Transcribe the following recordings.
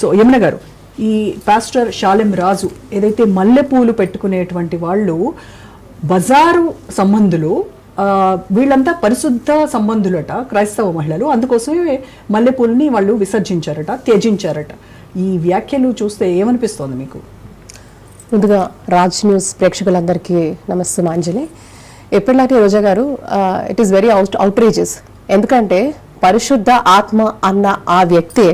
So Yamuna గారు, ఈ pastor Shalem రాజు ఏదైతే మల్లెపూలు పెట్టుకునేటువంటి వాళ్ళు బజారు సంబంధులు, వీళ్ళంతా పరిశుద్ధ సంబంధులట క్రైస్తవ మహిళలు, అందుకోసమే మల్లెపూలని వాళ్ళు విసర్జించారట, త్యజించారట. ఈ వ్యాఖ్యలు చూస్తే ఏమనిపిస్తోంది మీకు? ముందుగా రాజ్ న్యూస్ ప్రేక్షకులందరికీ నమస్తమాంజలి. ఎప్పటిలాగే రోజా గారు, ఇట్ ఈస్ వెరీ అవుట్రేజెస్. ఎందుకంటే పరిశుద్ధ ఆత్మ అన్న ఆ వ్యక్తే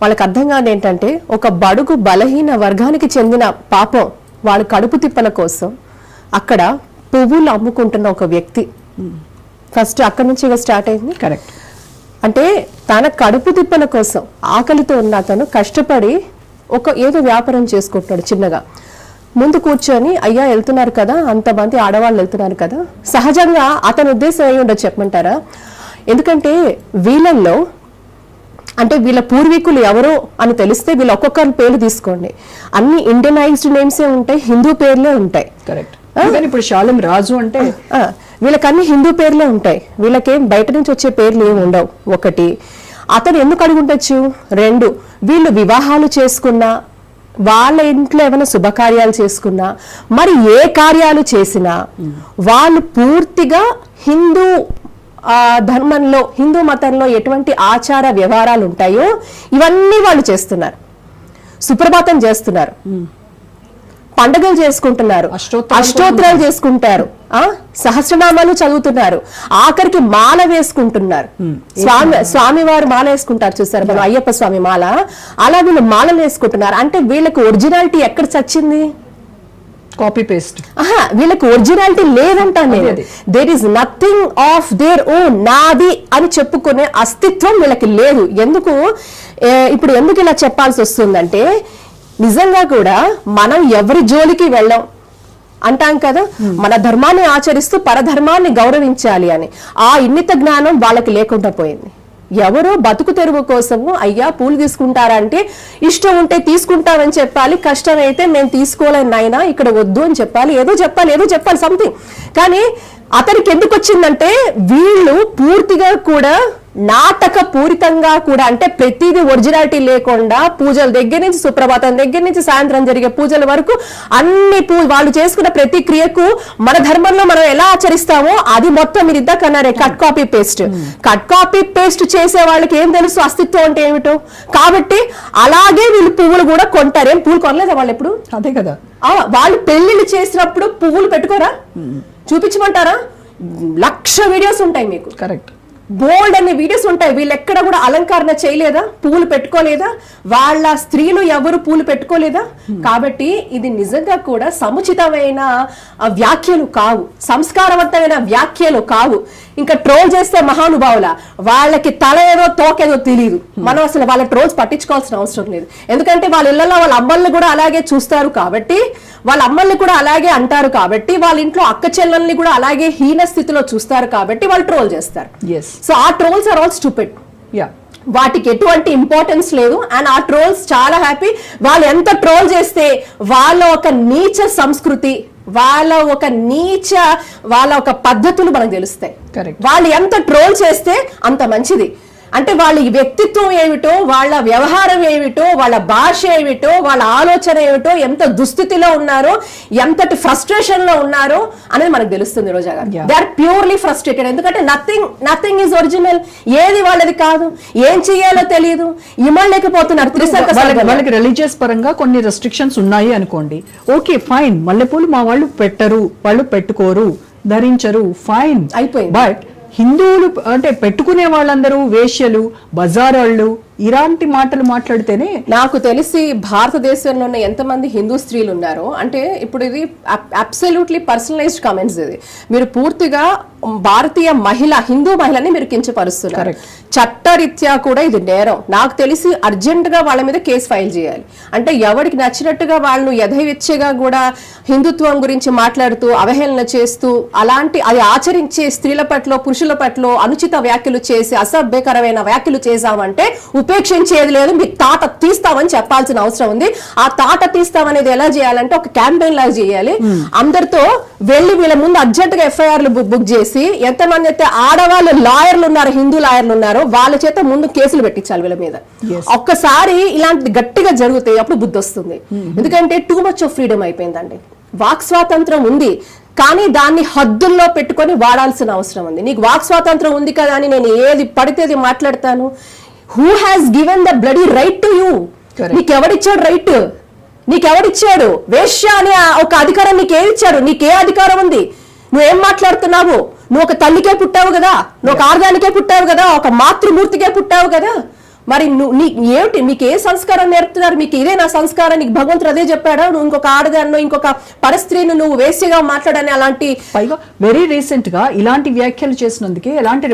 వాళ్ళకి అర్థం కాదు ఏంటంటే, ఒక బడుగు బలహీన వర్గానికి చెందిన పాపం వాళ్ళ కడుపు తిప్పల కోసం అక్కడ పువ్వులు అమ్ముకుంటున్న ఒక వ్యక్తి. ఫస్ట్ అక్కడి నుంచి స్టార్ట్ అయింది. కరెక్ట్. అంటే తన కడుపు తిప్పల కోసం ఆకలితో ఉన్న అతను కష్టపడి ఏదో వ్యాపారం చేసుకుంటున్నాడు చిన్నగా. ముందు కూర్చొని అయ్యా వెళ్తున్నారు కదా, అంతమంది ఆడవాళ్ళు వెళ్తున్నారు కదా, సహజంగా అతని ఉద్దేశం ఏమి ఉండదు చెప్పమంటారా? ఎందుకంటే వీళ్ళల్లో అంటే వీళ్ళ పూర్వీకులు ఎవరో అని తెలిస్తే వీళ్ళు ఒక్కొక్కరి పేర్లు తీసుకోండి, అన్ని ఇండియనైజ్డ్ నేమ్సే ఉంటాయి, హిందూ పేర్లే ఉంటాయి. కరెక్ట్. ఇప్పుడు షాలెం రాజు అంటే వీళ్ళకన్నీ హిందూ పేర్లే ఉంటాయి, వీళ్ళకేం బయట నుంచి వచ్చే పేర్లు ఏమి ఉండవు. ఒకటి, అతను ఎందుకు అడుగుండొచ్చు? రెండు, వీళ్ళు వివాహాలు చేసుకున్నా, వాళ్ళ ఇంట్లో ఏమైనా శుభకార్యాలు చేసుకున్నా, మరి ఏ కార్యాలు చేసినా వాళ్ళు పూర్తిగా హిందూ ధర్మంలో, హిందూ మతంలో ఎటువంటి ఆచార వ్యవహారాలు ఉంటాయో ఇవన్నీ వాళ్ళు చేస్తున్నారు. సుప్రభాతం చేస్తున్నారు, పండుగలు చేసుకుంటున్నారు, అష్టోత్తరాలు చేసుకుంటారు, సహస్రనామాలు చదువుతున్నారు, ఆఖరికి మాల వేసుకుంటున్నారు. స్వామివారు మాల వేసుకుంటారు చూసారు, మనం అయ్యప్ప స్వామి మాల, అలా వీళ్ళు మాలలు వేసుకుంటున్నారు. అంటే వీళ్ళకి ఒరిజినాలిటీ ఎక్కడ చచ్చింది? Copy paste. వీళ్ళకి ఒరిజినాలిటీ లేదంటాను నేను. There is nothing of their own, నాది అని చెప్పుకునే అస్తిత్వం వీళ్ళకి లేదు. ఎందుకు ఇప్పుడు ఎందుకు ఇలా చెప్పాల్సి వస్తుందంటే, నిజంగా కూడా మనం ఎవరి జోలికి వెళ్ళాం అంటాం కదా, మన ధర్మాన్ని ఆచరిస్తూ పరధర్మాన్ని గౌరవించాలి అని. ఆ ఇన్నిత జ్ఞానం వాళ్ళకి లేకుండా పోయింది. ఎవరో బతుకు తెరువు కోసము అయ్యా పూలు తీసుకుంటారంటే ఇష్టం ఉంటే తీసుకుంటామని చెప్పాలి, కష్టమైతే మేము తీసుకోలేని నాయనా ఇక్కడ వద్దు అని చెప్పాలి, ఏదో చెప్పాలి సంథింగ్. కానీ అతనికి ఎందుకు వచ్చిందంటే, వీళ్ళు పూర్తిగా కూడా నాటక పూరితంగా కూడా, అంటే ప్రతిదీ ఒరిజినాలిటీ లేకుండా పూజల దగ్గర నుంచి, సుప్రభాతం దగ్గర నుంచి సాయంత్రం జరిగే పూజల వరకు అన్ని వాళ్ళు చేసుకున్న ప్రతి క్రియకు మన ధర్మంలో మనం ఎలా ఆచరిస్తామో అది మొత్తం మీరు ఇద్దకన్నారే cut copy paste. Cut copy paste చేసే వాళ్ళకి ఏం తెలుసు అస్తిత్వం అంటే ఏమిటో. కాబట్టి అలాగే వీళ్ళు పువ్వులు కూడా కొంటారు. ఏం పువ్వులు కొనలేదా వాళ్ళు ఎప్పుడు? అదే కదా. వాళ్ళు పెళ్లిళ్ళు చేసినప్పుడు పువ్వులు పెట్టుకోరా? చూపించమంటారా? 1,00,000 వీడియోస్ ఉంటాయి మీకు. కరెక్ట్. బోల్డ్ అనే వీడియోస్ ఉంటాయి. వీళ్ళు ఎక్కడ కూడా అలంకరణ చేయలేదా? పూలు పెట్టుకోలేదా? వాళ్ళ స్త్రీలు ఎవరు పూలు పెట్టుకోలేదా? కాబట్టి ఇది నిజంగా కూడా సముచితమైన వ్యాఖ్యలు కావు, సంస్కారవంతమైన వ్యాఖ్యలు కావు. ఇంకా ట్రోల్ చేస్తే మహానుభావుల, వాళ్ళకి తల ఏదో తోకేదో తెలియదు. మనం అసలు వాళ్ళ ట్రోల్స్ పట్టించుకోవాల్సిన అవసరం లేదు. ఎందుకంటే వాళ్ళ ఇళ్లలో వాళ్ళ అమ్మల్ని కూడా అలాగే చూస్తారు కాబట్టి, వాళ్ళ అమ్మల్ని కూడా అలాగే అంటారు కాబట్టి, వాళ్ళ ఇంట్లో అక్క చెల్లెల్ని కూడా అలాగే హీన స్థితిలో చూస్తారు కాబట్టి వాళ్ళు ట్రోల్ చేస్తారు. సో ఆ ట్రోల్స్ ఆర్ ఆల్ స్టూపిడ్. వాటికి ఎటువంటి ఇంపార్టెన్స్ లేదు. అండ్ ఆ ట్రోల్స్ చాలా హ్యాపీ. వాళ్ళు ఎంత ట్రోల్ చేస్తే వాళ్ళ ఒక నీచ సంస్కృతి, వాళ్ళ ఒక పద్ధతులు మనకు తెలుస్తాయి. వాళ్ళు ఎంత ట్రోల్ చేస్తే అంత మంచిది. అంటే వాళ్ళ వ్యక్తిత్వం ఏమిటో, వాళ్ళ వ్యవహారం ఏమిటో, వాళ్ళ భాష ఏమిటో, వాళ్ళ ఆలోచన ఏమిటో, ఎంత దుస్థితిలో ఉన్నారో, ఎంతటి ఫ్రస్ట్రేషన్ లో ఉన్నారో అనేది మనకు తెలుస్తుంది. రోజా గారు, దే ఆర్ ప్యూర్లీ ఫ్రస్ట్రేటెడ్. ఎందుకంటే నథింగ్ ఈజ్ ఒరిజినల్. ఏది వాళ్ళది కాదు, ఏం చెయ్యాలో తెలియదు, ఇమ్మలేకపోతున్నారు. వాళ్ళకి రిలీజియస్ పరంగా కొన్ని రెస్ట్రిక్షన్స్ ఉన్నాయి అనుకోండి, ఓకే ఫైన్, మల్లెపూలు మా వాళ్ళు పెట్టరు, వాళ్ళు పెట్టుకోరు, ధరించరు, ఫైన్ అయిపోయింది. బట్ హిందువులు అంటే పెట్టుకునే వాళ్ళందరూ వేశ్యలు, బజారోళ్ళు, ఇలాంటి మాటలు మాట్లాడితేనే. నాకు తెలిసి భారతదేశంలో ఉన్న ఎంతమంది హిందూ స్త్రీలు ఉన్నారో, అంటే ఇప్పుడు ఇది అబ్సల్యూట్లీ పర్సనలైజ్డ్ కామెంట్స్. ఇది మీరు పూర్తిగా భారతీయ హిందూ మహిళని మీరు కించపరుస్తున్నారు. చట్టరీత్యా కూడా ఇది నేరం. నాకు తెలిసి అర్జెంట్ గా వాళ్ళ మీద కేసు ఫైల్ చేయాలి. అంటే ఎవరికి నచ్చినట్టుగా వాళ్ళు యథేచ్ఛగా కూడా హిందుత్వం గురించి మాట్లాడుతూ అవహేళన చేస్తూ అలాంటి అది ఆచరించే స్త్రీల పట్ల, పురుషుల పట్ల అనుచిత వ్యాఖ్యలు చేసి, అసభ్యకరమైన వ్యాఖ్యలు చేశామంటే ఉపేక్షించేది లేదు, మీకు తాట తీస్తామని చెప్పాల్సిన అవసరం ఉంది. ఆ తాట తీస్తామనేది ఎలా చేయాలంటే ఒక క్యాంపెయిన్ లాగా చేయాలి. అందరితో వెళ్ళి వీళ్ళ ముందు అర్జెంట్ గా ఎఫ్ఐఆర్లు బుక్ చేసి ఎంతమంది అయితే ఆడవాళ్ళు లాయర్లు ఉన్నారు, హిందూ లాయర్లు ఉన్నారో వాళ్ళ చేత ముందు కేసులు పెట్టించాలి వీళ్ళ మీద. ఒక్కసారి ఇలాంటి గట్టిగా జరుగుతాయి, అప్పుడు బుద్ధి వస్తుంది. ఎందుకంటే టూ మచ్ ఆఫ్ ఫ్రీడమ్ అయిపోయిందండి. వాక్ స్వాతంత్రం ఉంది, కానీ దాన్ని హద్దుల్లో పెట్టుకొని వాడాల్సిన అవసరం ఉంది. నీకు వాక్ స్వాతంత్రం ఉంది కదా అని నేను ఏది పడితే అది మాట్లాడతాను. Who has given the bloody right to you? నీకెవడిచ్చాడు రైట్? నీకెవడిచ్చాడు? వేశ్య అనే ఒక అధికారం నీకేమిచ్చాడు? నీకే అధికారం ఉంది? నువ్వేం మాట్లాడుతున్నావు? నువ్వు ఒక తల్లికే పుట్టావు కదా, నువ్వు ఒక ఆర్గానికే పుట్టావు కదా, ఒక మాతృమూర్తికే పుట్టావు కదా. మరి ఏమిటి మీకు ఏ సంస్కారం నేర్పుతున్నారు? మీకు ఇదే నా సంస్కారం, నీకు భగవంతుడు అదే చెప్పాడా? నువ్వు ఇంకొక ఆడదాన్నో ఇంకొక పరస్త్రీని నువ్వు వేశ్యగా మాట్లాడని అలాంటి పైగా వెరీ రీసెంట్ గా ఇలాంటి వ్యాఖ్యలు చేసినందుకే ఎలాంటి